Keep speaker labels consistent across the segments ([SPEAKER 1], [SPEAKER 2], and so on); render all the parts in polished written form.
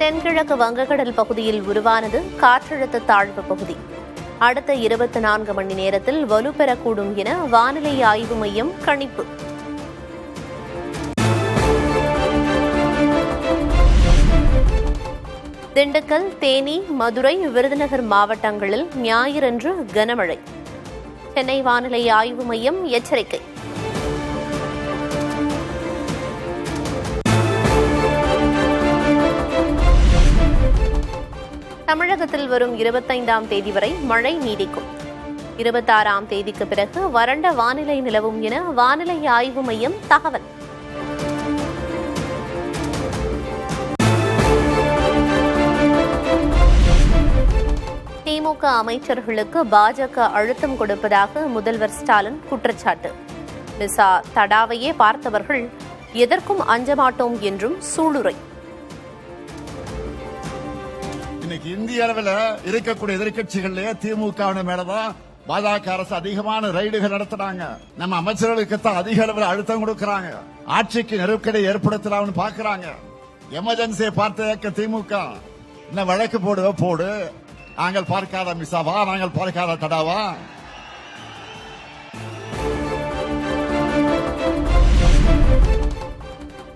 [SPEAKER 1] தென்கிழக்கு வங்கக்கடல் பகுதியில் உருவானது காற்றழுத்த தாழ்வு பகுதி. அடுத்த 24 மணி நேரத்தில் வலுப்பெறக்கூடும் என வானிலை ஆய்வு மையம் கணிப்பு. திண்டுக்கல், தேனி, மதுரை, விருதுநகர் மாவட்டங்களில் ஞாயிறன்று கனமழை. சென்னை வானிலை ஆய்வு மையம் எச்சரிக்கை. தமிழகத்தில் வரும் 25ஆம் தேதி வரை மழை நீடிக்கும். 26ஆம் தேதிக்கு பிறகு வறண்ட வானிலை நிலவும் என வானிலை ஆய்வு மையம் தகவல். திமுக அமைச்சர்களுக்கு பாஜக அழுத்தம் கொடுப்பதாக முதல்வர் ஸ்டாலின் குற்றச்சாட்டு. விசா தடாவையே பார்த்தவர்கள் எதற்கும் அஞ்சமாட்டோம் என்றும் சூளுரை.
[SPEAKER 2] இன்னைக்கு இந்திய அளவில் இருக்கக்கூடிய எதிர்கட்சிகள்லயே திமுக மேலதான் பாஜக அரசு அதிகமான ரைடுகள் நடத்துறாங்க. நம்ம அமைச்சர்களுக்கு தான் அதிக அளவில் அழுத்தம் கொடுக்கறாங்க. ஆட்சிக்கு நெருக்கடி ஏற்படுத்தலாம்னு பாக்குறாங்க. எமர்ஜென்சியை பார்த்த இயக்க திமுக என்ன வழக்கு போடு. நாங்கள் பார்க்காத மிசாவா, நாங்கள் பார்க்காத தடாவா?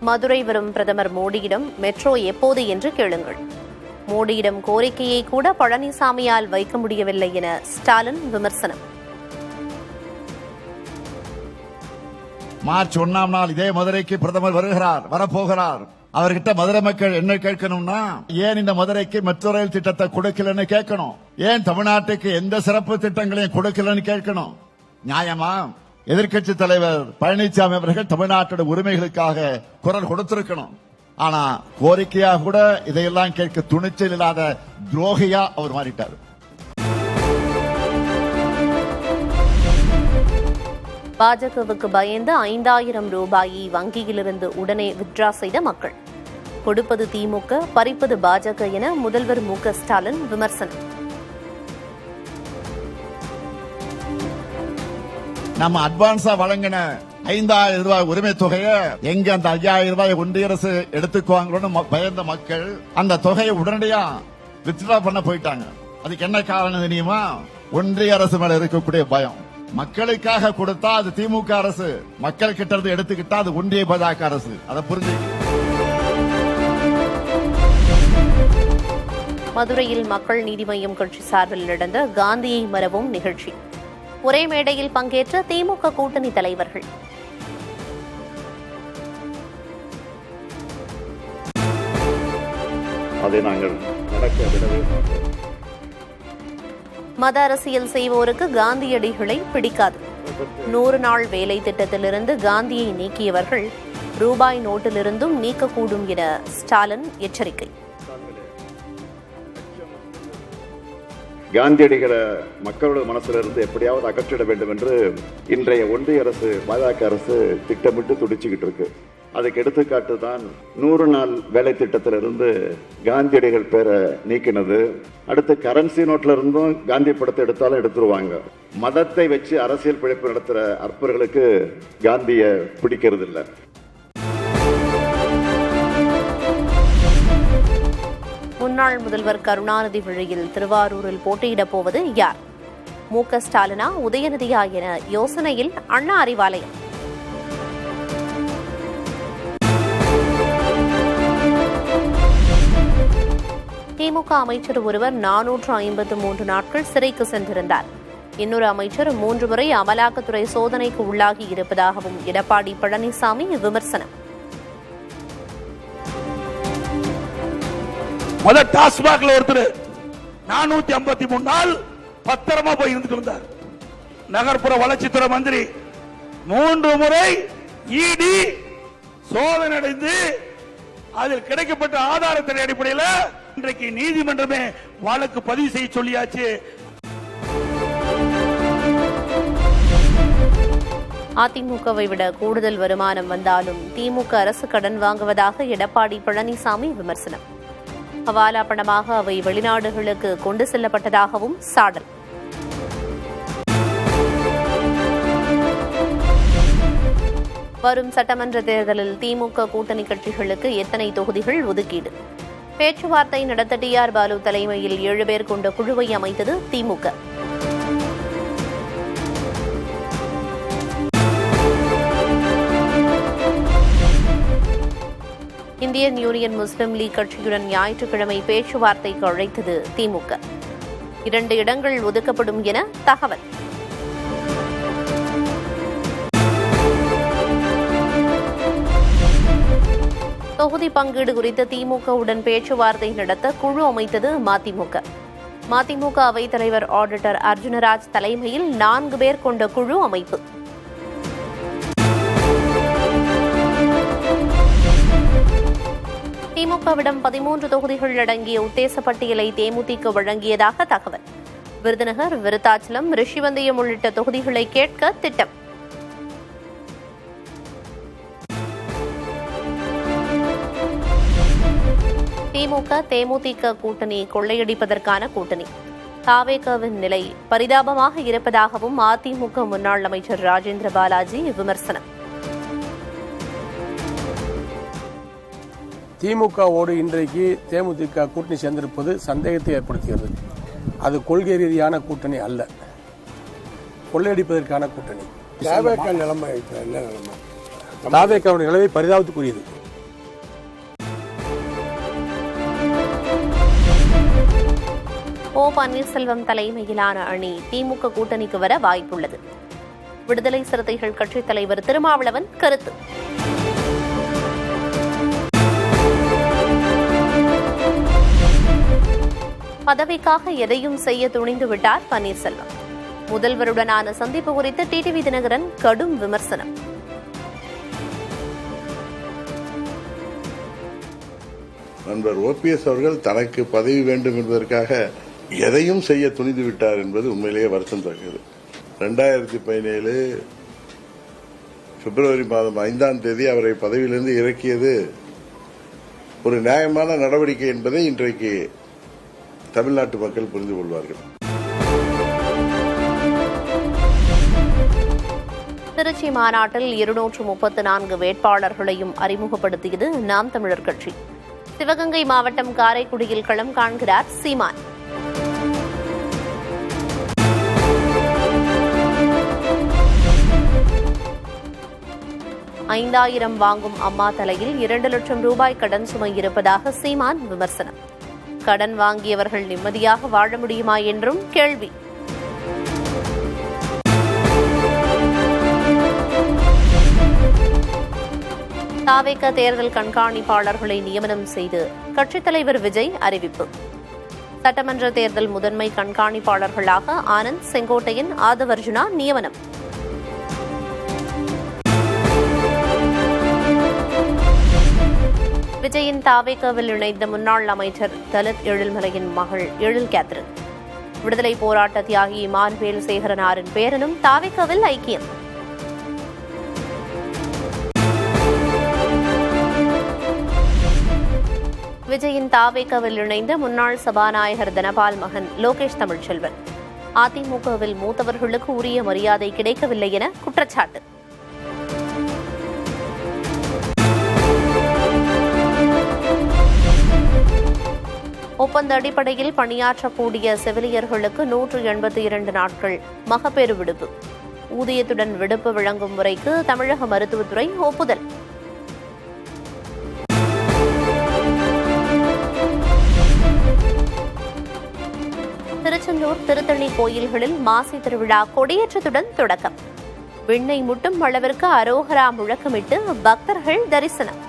[SPEAKER 1] மதுரை வரும் பிரதமர் மோடியிடம் மெட்ரோ எப்போது என்று கேளுங்கள். மோடியிடம் கோரிக்கையை கூட பழனிசாமியால் வைக்க முடியவில்லை என ஸ்டாலின் விமர்சனம்.
[SPEAKER 2] மார்ச் 1ஆம் நாள் இதே மதுரைக்கு பிரதமர் வரப்போகிறார். அவர்கிட்ட மதுரை மக்கள் என்ன கேட்கணும்னா, ஏன் இந்த மதுரைக்கு மெட்ரோ ரயில் திட்டத்தை கொடுக்கலன்னு கேட்கணும். ஏன் தமிழ்நாட்டுக்கு எந்த சிறப்பு திட்டங்களையும் கொடுக்கலன்னு கேட்கணும். நியாயமா? எதிர்க்கட்சி தலைவர் பழனிசாமி அவர்கள் தமிழ்நாட்டோட உரிமைகளுக்காக குரல் கொடுத்திருக்கணும். ஆனா கோரிக்கையா கூட இதையெல்லாம் கேட்க துணிச்சல் இல்லாத துரோகியா அவர் மாறிட்டார்.
[SPEAKER 1] பாஜகவுக்கு பயந்து 5000 ரூபாயை வங்கியிலிருந்து உடனே வித்ட்ரா செய்த மக்கள். கொடுப்பது திமுக, பறிப்பது பாஜக என முதல்வர் மு.க. ஸ்டாலின் விமர்சனம்.
[SPEAKER 2] நம்ம அட்வான்ஸா வழங்கின 5000 ரூபாய் உரிமை தொகையை எங்க அந்த 5000 ரூபாய் ஒன்றிய அரசு எடுத்துக்குவாங்களோன்னு பயந்த மக்கள் அந்த தொகையை உடனடியா வித்ட்ரா பண்ண போயிட்டாங்க. அதுக்கு என்ன காரணம் தெரியுமா? ஒன்றிய அரசு மேல இருக்கக்கூடிய பயம். மக்களுக்காக கொடுத்தா அது திமுக அரசு, மக்கள் கிட்ட இருந்து எடுத்துக்கிட்டா அது ஒன்றிய பாஜக அரசு. அதை புரிஞ்சு.
[SPEAKER 1] மதுரையில் மக்கள் நீதி மய்யம் கட்சி சார்பில் நடந்த காந்தியை மறவோம் நிகழ்ச்சி. ஒரே மேடையில் பங்கேற்ற திமுக கூட்டணி தலைவர்கள்.
[SPEAKER 3] அதை நாங்கள் நடக்க விடவே மாட்டோம்.
[SPEAKER 1] மத அரசியல் செய்வோருக்கு காந்தியடிகளை பிடிக்காது. 100 நாள் வேலை திட்டத்திலிருந்து காந்தியை நீக்கியவர்கள் ரூபாய் நோட்டிலிருந்தும் நீக்கக்கூடும் என ஸ்டாலின் எச்சரிக்கை.
[SPEAKER 3] காந்தியடிகளை மக்களோட மனசிலிருந்து எப்படியாவது அகற்றிட வேண்டும் என்று இன்றைய ஒன்றிய அரசு, பாஜக அரசு திட்டமிட்டு துடிச்சுக்கிட்டு இருக்கு. அதுக்கு எடுத்துக்காட்டு தான் 100 நாள் வேலை திட்டத்திலிருந்து காந்தியடிகள் பேரை நீக்கினது. அடுத்து கரன்சி நோட்ல இருந்தும் காந்தி படத்தை எடுத்தாலும் எடுத்துருவாங்க. மதத்தை வச்சு அரசியல் பிழைப்பு நடத்துற அற்பர்களுக்கு காந்திய பிடிக்கிறது இல்லை.
[SPEAKER 1] முன்னாள் முதல்வர் கருணாநிதி வழியில் திருவாரூரில் போட்டியிடப் போவது யார்? மு.க. ஸ்டாலினா, உதயநிதியா என யோசனையில் அண்ணா அறிவாலயம். திமுக அமைச்சர் ஒருவர் 453 நாட்கள் சிறைக்கு சென்றிருந்தார். இன்னொரு அமைச்சர் 3 முறை அமலாக்கத்துறை சோதனைக்கு உள்ளாகி இருப்பதாகவும் எடப்பாடி பழனிசாமி விமர்சனம்.
[SPEAKER 4] டாஸ்மாக்ல ஒருத்தர் 453 நாள் பத்திரமா போய் இருந்துட்டு இருந்தார். நகர்ப்புற வளர்ச்சித்துறை மந்திரி 3 முறை இடி சோதனை அடைந்து அதில் கிடைக்கப்பட்ட ஆதாரத்தின் அடிப்படையில் இன்றைக்கு நீதிமன்றமே வழக்கு பதிவு செய்ய சொல்லியாச்சு.
[SPEAKER 1] அதிமுகவை விட கூடுதல் வருமானம் வந்தாலும் திமுக அரசு கடன் வாங்குவதாக எடப்பாடி பழனிசாமி விமர்சனம். ஹவாலா பணமாக அவை வெளிநாடுகளுக்கு கொண்டு செல்லப்பட்டதாகவும் சாடல். வரும் சட்டமன்ற தேர்தலில் திமுக கூட்டணி கட்சிகளுக்கு எத்தனை தொகுதிகள் ஒதுக்கீடு? பேச்சுவார்த்தை நடத்த டி.ஆர். பாலு தலைமையில் 7 பேர் கொண்ட குழுவை அமைத்தது திமுக. இந்தியன் யூனியன் முஸ்லிம் லீக் கட்சியுடன் ஞாயிற்றுக்கிழமை பேச்சுவார்த்தைக்கு அழைத்தது திமுக. 2 இடங்கள் ஒதுக்கப்படும் என தகவல். தொகுதி பங்கீடு குறித்து திமுகவுடன் பேச்சுவார்த்தை நடத்த குழு அமைத்தது மதிமுக. மதிமுக அவைத் தலைவர் ஆடிட்டர் அர்ஜுனராஜ் தலைமையில் 4 பேர் கொண்ட குழு அமைப்பு. திமுகவிடம் 13 தொகுதிகள் அடங்கிய உத்தேச பட்டியலை தேமுதிக வழங்கியதாக தகவல். விருதுநகர், விருத்தாச்சலம், ரிஷிவந்தயம் உள்ளிட்ட தொகுதிகளை கேட்க திட்டம். திமுக தேமுதிக கூட்டணி கொள்ளையடிப்பதற்கான கூட்டணி. தாவேகாவின் நிலை பரிதாபமாக இருப்பதாகவும் அதிமுக முன்னாள் அமைச்சர் ராஜேந்திர பாலாஜி விமர்சனம்.
[SPEAKER 5] திமுகவோடு இன்றைக்கு தேமுதிக கூட்டணி சேர்ந்திருப்பது சந்தேகத்தை ஏற்படுத்துகிறது. அது கொள்கை ரீதியான கூட்டணி அல்ல, கொள்ளையடிப்பதற்கான கூட்டணி. தாவேகாவின் நிலைமை பரிதாபத்துக்குரியது.
[SPEAKER 1] ஓ பன்னீர்செல்வம் தலைமையிலான அணி திமுக கூட்டணிக்கு வர வாய்ப்புள்ளது. விடுதலை சிறுத்தைகள் கட்சித் தலைவர் திருமாவளவன் கருத்து. பதவிக்காக எதையும் செய்ய துணிந்து விட்டார் பன்னீர்செல்வம். முதல்வருடனான சந்திப்பு குறித்து டிடிவி தினகரன் கடும் விமர்சனம்.
[SPEAKER 6] நண்பர் ஓபிஎஸ் அவர்கள் தனக்கு பதவி வேண்டும் என்பதற்காக எதையும் செய்ய துணிந்து விட்டார் என்பது உண்மையிலேயே வருத்தம் தருகிறது. 2017 பிப்ரவரி மாதம் 5ஆம் தேதி அவரை பதவியிலிருந்து இறக்கியது ஒரு நியாயமான நடவடிக்கை என்பதை இன்றைக்கு தமிழ்நாட்டு மக்கள் புரிந்து கொள்வார்கள்.
[SPEAKER 1] திருச்சி மாநாட்டில் 234 வேட்பாளர்களையும் அறிமுகப்படுத்தியது நாம் தமிழர் கட்சி. சிவகங்கை மாவட்டம் காரைக்குடியில் களம் காண்கிறார் சீமான். $5,000 வாங்கும் அம்மா தலையில் 2 லட்சம் ரூபாய் கடன் சுமை இருப்பதாக சீமான் விமர்சனம். கடன் வாங்கியவர்கள் நிம்மதியாக வாழ முடியுமா என்றும் கேள்வி. தாவேக தேர்தல் கண்காணிப்பாளர்களை நியமனம் செய்து கட்சித் தலைவர் விஜய் அறிவிப்பு. சட்டமன்ற தேர்தல் முதன்மை கண்காணிப்பாளர்களாக ஆனந்த், செங்கோட்டையன், ஆதவர்ஜுனா நியமனம். விஜயின் தாவேகாவில் இணைந்த முன்னாள் அமைச்சர் தலித் எழில்மலையின் மகள் எழில் கேத்ரின். விடுதலை போராட்ட தியாகி இமானுவேல் சேகரனாரின் பேரனும் தாவேகாவில் ஐக்கியம். விஜயின் தாவேகாவில் இணைந்த முன்னாள் சபாநாயகர் தனபால் மகன் லோகேஷ் தமிழ்ச்செல்வன். அதிமுகவில் மூத்தவர்களுக்கு உரிய மரியாதை கிடைக்கவில்லை என குற்றச்சாட்டு. ஒப்பந்த அடிப்படையில் பணியாற்றக்கூடிய செவிலியர்களுக்கு 182 நாட்கள் மகப்பேறு விடுப்பு. ஊதியத்துடன் விடுப்பு வழங்கும் முறைக்கு தமிழக மருத்துவத்துறை ஒப்புதல். திருச்செந்தூர், திருத்தணி கோயில்களில் மாசி திருவிழா கொடியேற்றத்துடன் தொடக்கம். விண்ணை முட்டும் அளவிற்கு அரோகரா முழக்கமிட்டு பக்தர்கள் தரிசனம்.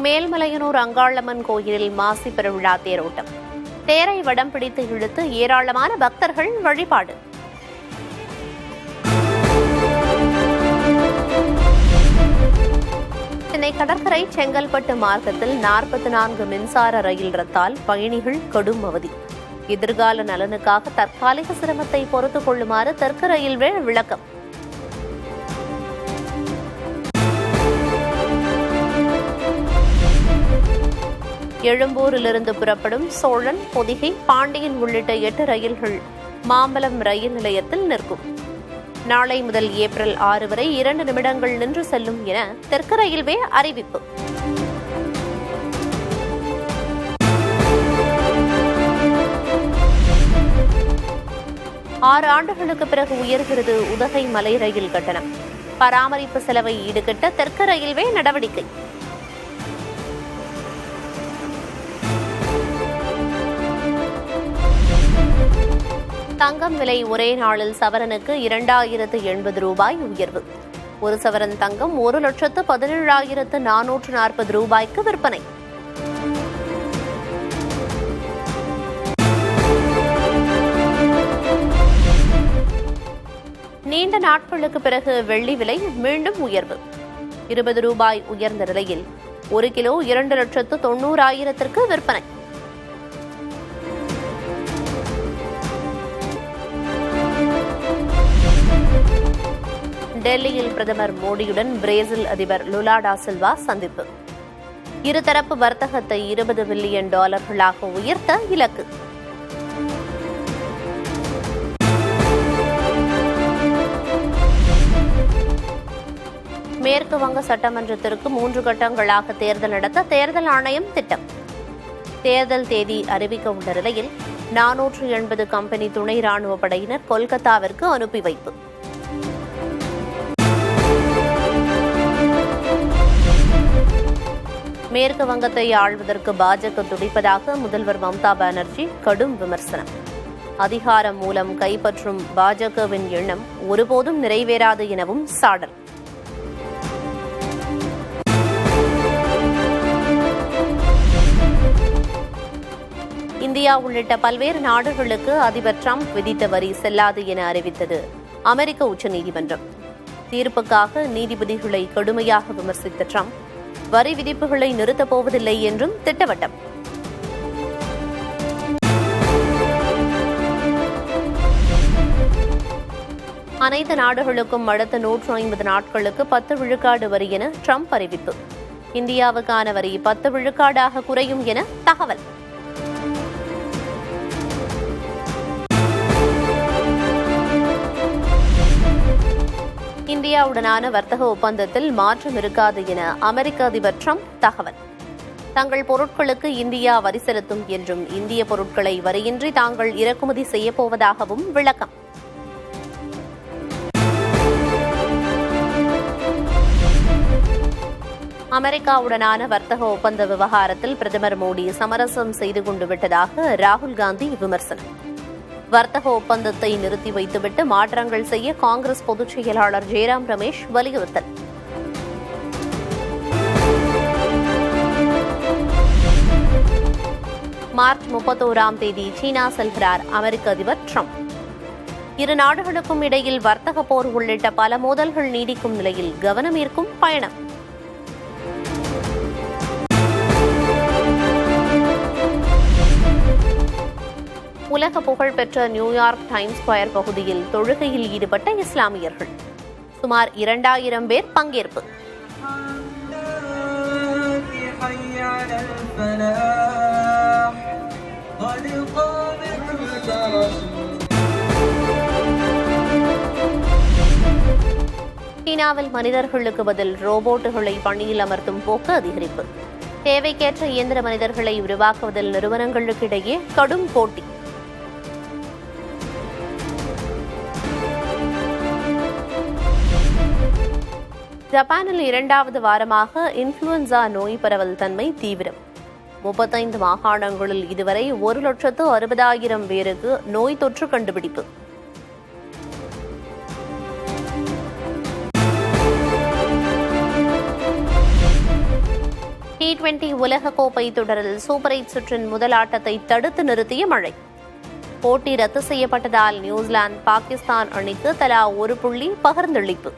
[SPEAKER 1] மேல்மலையனூர் அங்காளம்மன் கோயிலில் மாசி பெருவிழா தேரோட்டம். தேரை வடம் பிடித்து இழுத்து ஏராளமான பக்தர்கள் வழிபாடு. சென்னை கடற்கரை செங்கல்பட்டு மார்க்கத்தில் 44 மின்சார ரயில் ரத்தால் பயணிகள் கடும் அவதி. எதிர்கால நலனுக்காக தற்காலிக சிரமத்தை பொறுத்துக் கொள்ளுமாறு தெற்கு ரயில்வே விளக்கம். எழும்பூரிலிருந்து புறப்படும் சோழன், பொதிகை, பாண்டியன் உள்ளிட்ட 8 ரயில்கள் மாம்பலம் ரயில் நிலையத்தில் நிற்கும். நாளை முதல் ஏப்ரல் 6 வரை 2 நிமிடங்கள் நின்று செல்லும் என தெற்கு ரயில்வே அறிவிப்பு. ஆறு ஆண்டுகளுக்கு பிறகு உயர்கிறது உதகை மலை ரயில் கட்டணம். பராமரிப்பு செலவை ஈடுகட்ட தெற்கு ரயில்வே நடவடிக்கை. தங்கம் விலை ஒரே நாளில் சவரனுக்கு 2080 ரூபாய் உயர்வு. ஒரு சவரன் தங்கம் 1,17,440 ரூபாய்க்கு விற்பனை. நீண்ட நாட்களுக்கு பிறகு வெள்ளி விலை மீண்டும் உயர்வு. 20 ரூபாய் உயர்ந்த நிலையில் 1 கிலோ 2,90,000 விற்பனை. டெல்லியில் பிரதமர் மோடியுடன் பிரேசில் அதிபர் லுலா டா சில்வா சந்திப்பு. இருதரப்பு வர்த்தகத்தை $20 பில்லியன் உயர்த்த இலக்கு. மேற்கு வங்க சட்டமன்றத்திற்கு 3 கட்டங்களாக தேர்தல் நடத்த தேர்தல் ஆணையம் திட்டம். தேர்தல் தேதி அறிவிக்க உள்ள நிலையில் 480 கம்பெனி துணை ராணுவ படையினர் கொல்கத்தாவிற்கு அனுப்பி வைப்பு. மேற்கு வங்கத்தை ஆள்வதற்கு பாஜக துடிப்பதாக முதல்வர் மம்தா பானர்ஜி கடும் விமர்சனம். அதிகாரம் மூலம் கைப்பற்றும் பாஜகவின் எண்ணம் ஒருபோதும் நிறைவேறாது எனவும் சாடல். இந்தியா உள்ளிட்ட பல்வேறு நாடுகளுக்கு அதிபர் டிரம்ப் விதித்த வரி செல்லாது என அறிவித்தது அமெரிக்க உச்சநீதிமன்றம். தீர்ப்புக்காக நீதிபதிகளை கடுமையாக விமர்சித்த டிரம்ப் வரி விதிப்புகளை நிறுத்தப் போவதில்லை என்றும் திட்டவட்டம். அனைத்து நாடுகளுக்கும் அடுத்த 150 நாட்களுக்கு 10 விழுக்காடு வரி என டிரம்ப் அறிவிப்பு. இந்தியாவுக்கான வரி 10 விழுக்காடாக குறையும் என தகவல். இந்தியாவுடனான வர்த்தக ஒப்பந்தத்தில் மாற்றம் இருக்காது என அமெரிக்க அதிபர் டிரம்ப் தகவல். தங்கள் பொருட்களுக்கு இந்தியா வரி செலுத்தும் என்றும் இந்திய பொருட்களை வரியின்றி தாங்கள் இறக்குமதி செய்யப்போவதாகவும் விளக்கம். அமெரிக்காவுடனான வர்த்தக ஒப்பந்த விவகாரத்தில் பிரதமர் மோடி சமரசம் செய்து கொண்டு விட்டதாக ராகுல் காந்தி விமர்சனம். வர்த்தக ஒப்பந்தத்தை நிறுத்தி வைத்துவிட்டு மாற்றங்கள் செய்ய காங்கிரஸ் பொதுச் செயலாளர் ஜெயராம் ரமேஷ் வலியுறுத்தல். மார்ச் 31ஆம் தேதி சீனா செல்கிறார் அமெரிக்க அதிபர் டிரம்ப். இரு நாடுகளுக்கும் இடையில் வர்த்தக போர் உள்ளிட்ட பல மோதல்கள் நீடிக்கும் நிலையில் கவனம் ஈர்க்கும் பயணம். உலக புகழ்பெற்ற நியூயார்க் டைம்ஸ் ஸ்கொயர் பகுதியில் தொழுகையில் ஈடுபட்ட இஸ்லாமியர்கள். சுமார் 2000 பேர் பங்கேற்பு. சீனாவில் மனிதர்களுக்கு பதில் ரோபோட்டுகளை பணியில் அமர்த்தும் போக்கு அதிகரிப்பு. தேவைக்கேற்ற இயந்திர மனிதர்களை உருவாக்குவதில் நிறுவனங்களுக்கிடையே கடும் போட்டி. ஜப்பானில் 2வது வாரமாக இன்ஃப்ளூயன்சா நோய் பரவல் தன்மை தீவிரம். 35 மாகாணங்களில் இதுவரை 1,60,000 பேருக்கு நோய் தொற்று கண்டுபிடிப்பு. T20 உலகக்கோப்பை தொடரில் சூப்பர் 8 சுற்றின் முதல் ஆட்டத்தை தடுத்து நிறுத்திய மழை. போட்டி ரத்து செய்யப்பட்டதால் நியூசிலாந்து பாகிஸ்தான் அணிக்கு தலா 1 புள்ளி பகிர்ந்தளிப்பு.